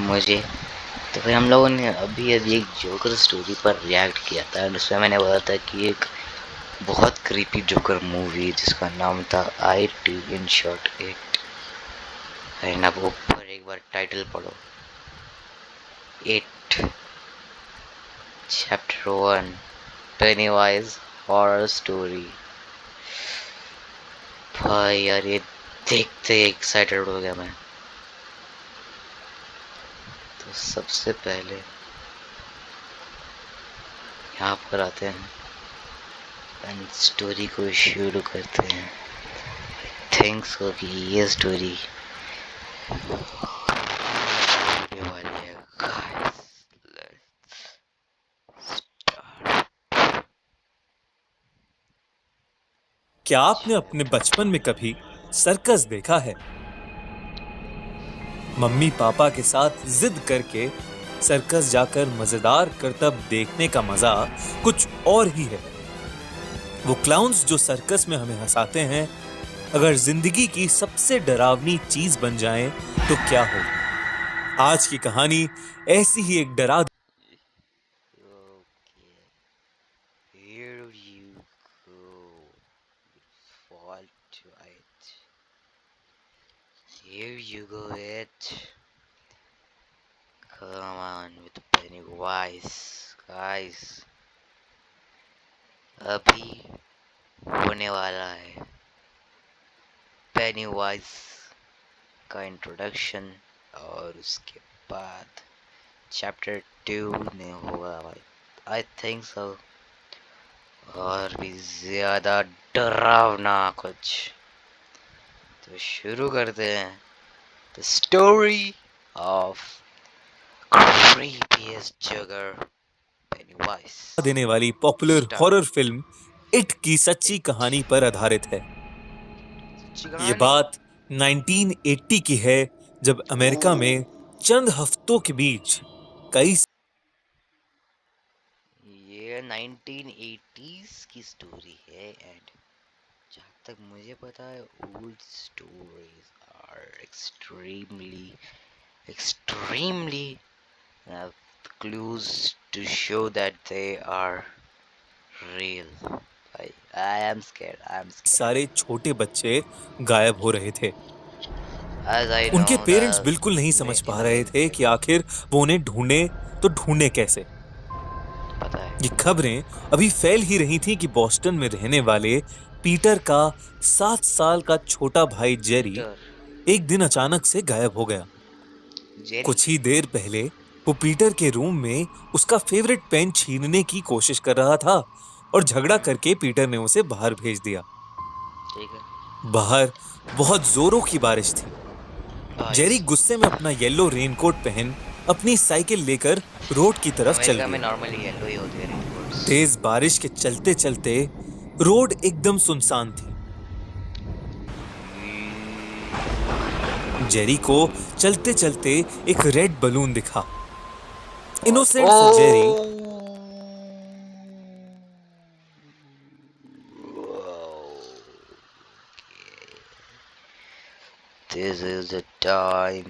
मुझे। तो फिर हम लोगों ने अभी अभी एक जोकर स्टोरी पर रिएक्ट किया था और उसमें मैंने बोला था कि एक बहुत क्रीपी जोकर मूवी जिसका नाम था IT इन शॉर्ट 8। एंड अब ऊपर एक बार टाइटल पढ़ो, 8 चैप्टर 1 पेनीवाइज हॉरर स्टोरी। भाई यार ये देखते एक्साइटेड हो गया मैं। तो सबसे पहले यहाँ पर आते हैं एंड स्टोरी को शुरू करते हैं। थिंक्स हो कि ये स्टोरी वाली है। Guys, let's start. क्या आपने अपने बचपन में कभी सर्कस देखा है? मम्मी पापा के साथ जिद करके सर्कस जाकर मजेदार करतब देखने का मजा कुछ और ही है। वो क्लाउन्स जो सर्कस में हमें हंसाते हैं, अगर जिंदगी की सबसे डरावनी चीज बन जाएं तो क्या हो? आज की कहानी ऐसी ही एक डरा Okay, here you go. Fall to it. Here you go, it. Come on with Pennywise, guys. अभी होने वाला है पेनीवाइज का इंट्रोडक्शन और उसके बाद चैप्टर 2 में होगा भाई, आई थिंक सो, और भी ज्यादा डरावना कुछ। तो शुरू करते हैं the story of creepiest joker penny-wise. देने वाली पॉपुलर हॉरर फिल्म इट की सच्ची कहानी पर आधारित है। ये बात 1980 की है, जब अमेरिका में चंद हफ्तों के बीच कई ये 1980s की स्टोरी है एंड जहाँ तक मुझे पता है old stories are extremely have clues to show that they are real. I am scared. सारे छोटे बच्चे गायब हो रहे थे। As I उनके know पेरेंट्स the बिल्कुल नहीं समझ पा रहे Pennywise थे कि आखिर वो उन्हें ढूंढे तो ढूंढे कैसे। पता है। ये खबरें अभी फैल ही रही थी कि बोस्टन में रहने वाले पीटर का 7 साल का छोटा भाई जेरी पीटर एक दिन अचानक से गायब हो गया। जेरी कुछ ही देर पहले वो पीटर के रूम में उसका फेवरेट पेन छीनने की कोशिश कर रहा था और झगड़ा करके पीटर ने उसे बाहर भेज दिया। ठीक है बाहर बहुत जोरों की बारिश थी। भाई। जेरी गुस्से में अपना येलो रेनकोट पहन अपनी साइकिल लेकर रोड की तरफ चल अमेरिका में दिया। नॉर्मली येलो ही होती है रेनकोट्स। तेज बारिश के चलते चलते रोड एकदम सुनसान थी। जेरी को चलते चलते एक रेड बलून दिखा। और इनोसेंट सा Jerry this is the time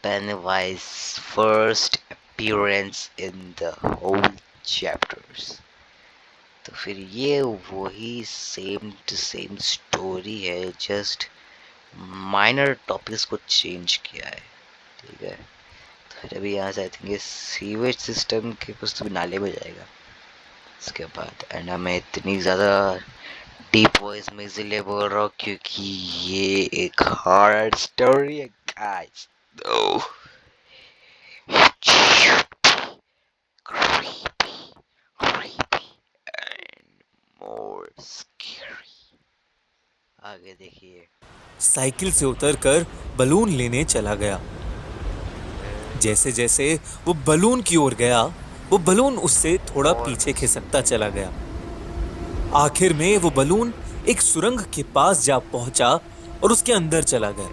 Pennywise first appearance in the whole chapters। तो फिर ये वही सेम टू सेम स्टोरी है, जस्ट माइनर टॉपिक्स को चेंज किया है। ठीक है, तो फिर अभी यहाँ से आई थिंक ये सीवेज सिस्टम के कुछ तो नाले में जाएगा इसके बाद। एंड मैं इतनी ज़्यादा डीप वॉइस में इसलिए बोल रहा हूँ क्योंकि ये एक हॉरर स्टोरी है guys. No creepy, creepy and more scary। आगे देखिए। साइकिल से उतरकर बलून लेने चला गया। जैसे जैसे वो बलून की ओर गया, वो बलून उससे थोड़ा और पीछे खिसकता चला गया। आखिर में वो बलून एक सुरंग के पास जा पहुंचा और उसके अंदर चला गया।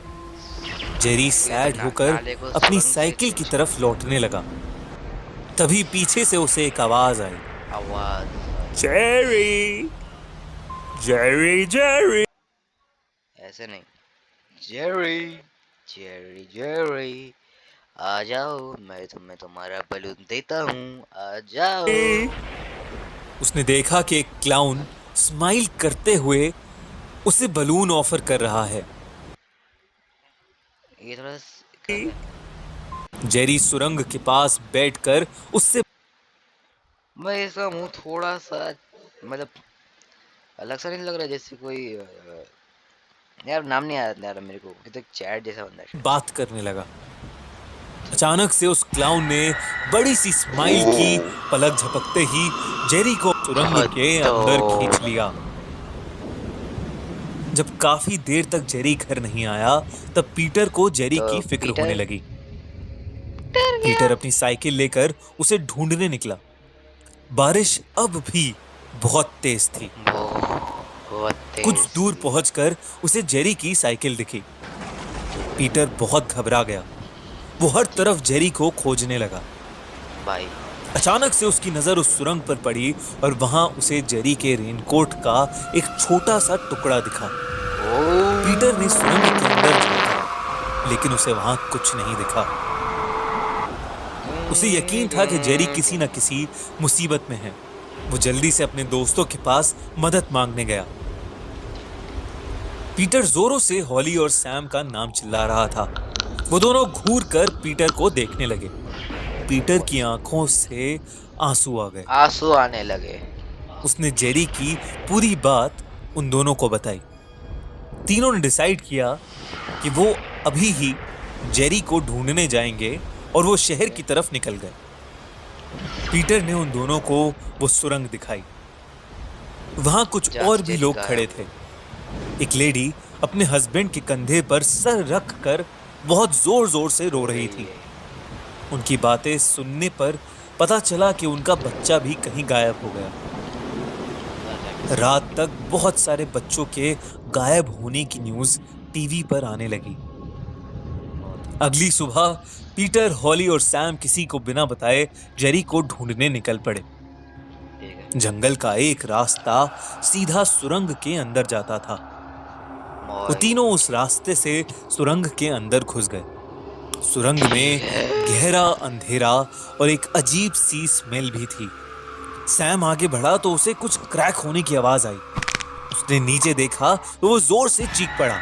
जेरी सैड होकर नाले को अपनी सुरंग से साइकिल की चेंज तरफ लौटने लगा। तभी पीछे से उसे एक आवाज आई, आवाज। Jerry, Jerry, Jerry. ऐसे नहीं, जेरी जेरी जेरी आ जाओ, मैं तुम्हें तुम्हारा बलून देता हूँ, आ जाओ। उसने देखा कि एक क्लाउन स्माइल करते हुए उसे बलून ऑफर कर रहा है। ये थोड़ा कम है। जेरी सुरंग के पास बैठकर उससे मैं इसका मुंह थोड़ा सा मतलब अलग सा नहीं लग रहा, जैसे कोई यार नाम नहीं आ रहा मेरे को, कि तो चैट जैसा बंदा है शायद से। बात करने लगा। अचानक से उस क्लाउन ने बड़ी सी स्माइल की। पलक झपकते ही जेरी को सुरंग के हद तो अंदर खींच लिया। जब काफी देर तक जेरी घर नहीं आया, तब पीटर को जेरी की फिक्र होने पीटर लगी। डर गया। पीटर अपनी साइकिल लेकर उसे ढूंढने निकला। बारिश अब भी बहुत तेज थी। बहुत कुछ तेज दूर थी। पहुंचकर उसे जेरी की साइकिल दिखी। पीटर बहुत घबरा गया। वो हर तरफ जेरी को खोजने लगा। भाई अचानक से उसकी नजर उस सुरंग पर पड़ी और वहां उसे जेरी के रेनकोट का एक छोटा सा टुकड़ा दिखा। पीटर ने सुरंग के अंदर झांका, लेकिन उसे वहां कुछ नहीं दिखा। उसे यकीन था कि जेरी किसी न किसी मुसीबत में है। वो जल्दी से अपने दोस्तों के पास मदद मांगने गया। पीटर जोरों से हॉली और सैम का नाम चिल्ला रहा था। वो दोनों घूर कर पीटर को देखने लगे। पीटर की आंखों से आंसू आ गए। आंसू आने लगे। उसने जेरी की पूरी बात उन दोनों को बताई। तीनों ने डिसाइड किया कि वो अभी ही जेरी को ढूंढने जाएंगे और वो शहर की तरफ निकल गए। पीटर ने उन दोनों को वो सुरंग दिखाई। वहां कुछ जहाँ और से भी जेरी लोग खड़े गायब थे। हुई। एक लेडी अपने हस्बैंड के कंधे पर सर रख कर बहुत जोर जोर से रो रो रही रही थी। है। उनकी बातें सुनने पर पता चला कि उनका बच्चा भी कहीं गायब हो गया। रात तक बहुत सारे बच्चों के गायब होने की न्यूज टीवी पर आने लगी। अगली सुबह पीटर, हॉली और सैम किसी को बिना बताए जेरी को ढूंढने निकल पड़े। ठीक है। जंगल का एक रास्ता सीधा सुरंग के अंदर जाता था। वो भाई तीनों उस रास्ते से सुरंग के अंदर घुस गए। सुरंग ठीक में है। गहरा अंधेरा और एक अजीब सी स्मेल भी थी। सैम आगे बढ़ा तो उसे कुछ क्रैक होने की आवाज आई। उसने नीचे देखा तो वो जोर से चीख पड़ा।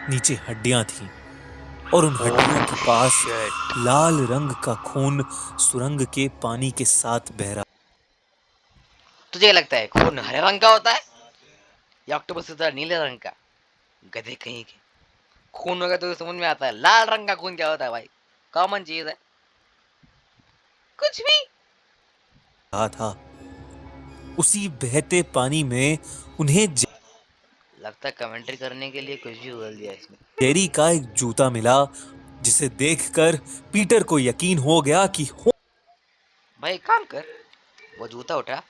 नीचे हड्डियां थीं और उन हड्डियों के ओह पास शिट। लाल रंग का खून सुरंग के पानी के साथ बह रहा। तुझे क्या लगता है खून हरे रंग का होता है या ऑक्टोपस की तरह नीले रंग का? गधे कहीं के। खून होगा तो समझ में आता है, लाल रंग का खून क्या होता है भाई? कॉमन चीज है। कुछ भी। था। उसी बहते पानी में उन्हें लगता है कमेंट्री करने के लिए कुछ भी बोल दिया इसमें। जेरी का एक जूता मिला, जिसे देखकर पीटर को यकीन हो गया कि भाई एक काम कर, वो जूता उठा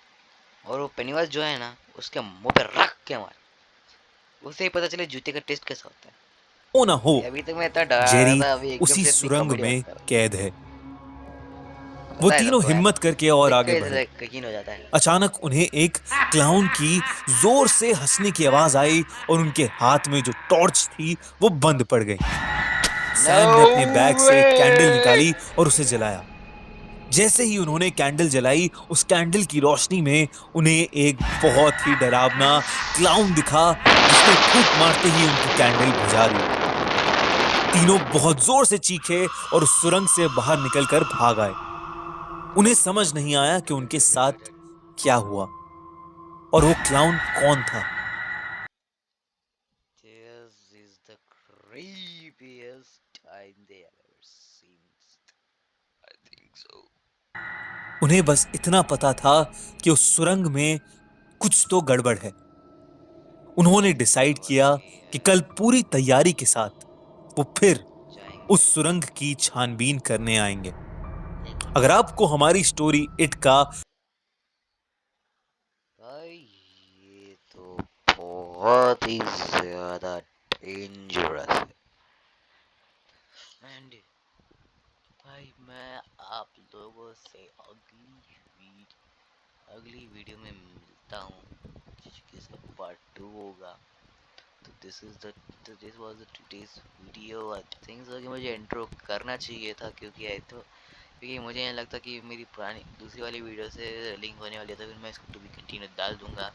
और वो पेनीवाइज जो है ना उसके मुंह पे रख के मार। उसे ही पता चले जूते का टेस्ट कैसा होता है। हो ना हो ये अभी तक मैं इतना डरा रहा जेरी था, अभी एकदम उसी से इतनी सुरंग कॉमेडी में मत करो। कैद है। वो पता है तीनों सबको यार, हिम्मत करके और देख आगे कर बढ़े। यकीन हो जाता है। अचानक उन्हें एक क्लाउन की जोर से हंसने की आवाज आई और उनके हाथ में जो टॉर्च थी वो बंद पड़ गई। नो सैम ने अपने बैग से एक कैंडल वे। निकाली और उसे जलाया। जैसे ही उन्होंने कैंडल जलाई, उस कैंडल की रोशनी में उन्हें एक बहुत ही डरावना क्लाउन दिखा, जिसने फूंक मारते ही उनकी कैंडल बुझा दी। तीनों बहुत जोर से चीखे और उस सुरंग से बाहर निकलकर भाग आए। उन्हें समझ नहीं आया कि उनके साथ क्या हुआ और वो क्लाउन कौन था। This is the creepiest time they have ever seen. I think so. उन्हें बस इतना पता था कि उस सुरंग में कुछ तो गड़बड़ है। उन्होंने डिसाइड गड़बड़ किया नहीं कि है। कल पूरी तैयारी के साथ वो फिर जाएंगे। उस सुरंग की छानबीन करने आएंगे। एक अगर आपको हमारी स्टोरी इट का भाई ये तो बहुत ही ज्यादा डेंजरस है। एंड भाई मैं आप लोगों से अगली वीडियो में मिलता हूँ, जिसके सब पार्ट 2 होगा। तो this was the today's video. I think so कि मुझे इंट्रो करना चाहिए था, क्योंकि मुझे नहीं लगता कि मेरी पुरानी दूसरी वाली वीडियो से लिंक होने वाली है, तो फिर मैं इसको टू बी कंटिन्यू डाल दूंगा।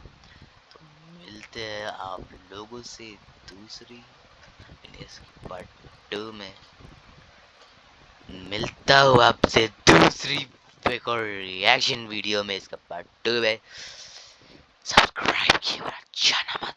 तो मिलते हैं आप लोगों से दूसरी पार्ट 2 में। मिलता हूँ आपसे दूसरी एक और रिएक्शन वीडियो में, इसका पार्ट 2 में। सब्सक्राइब किए और अच्छा ना मत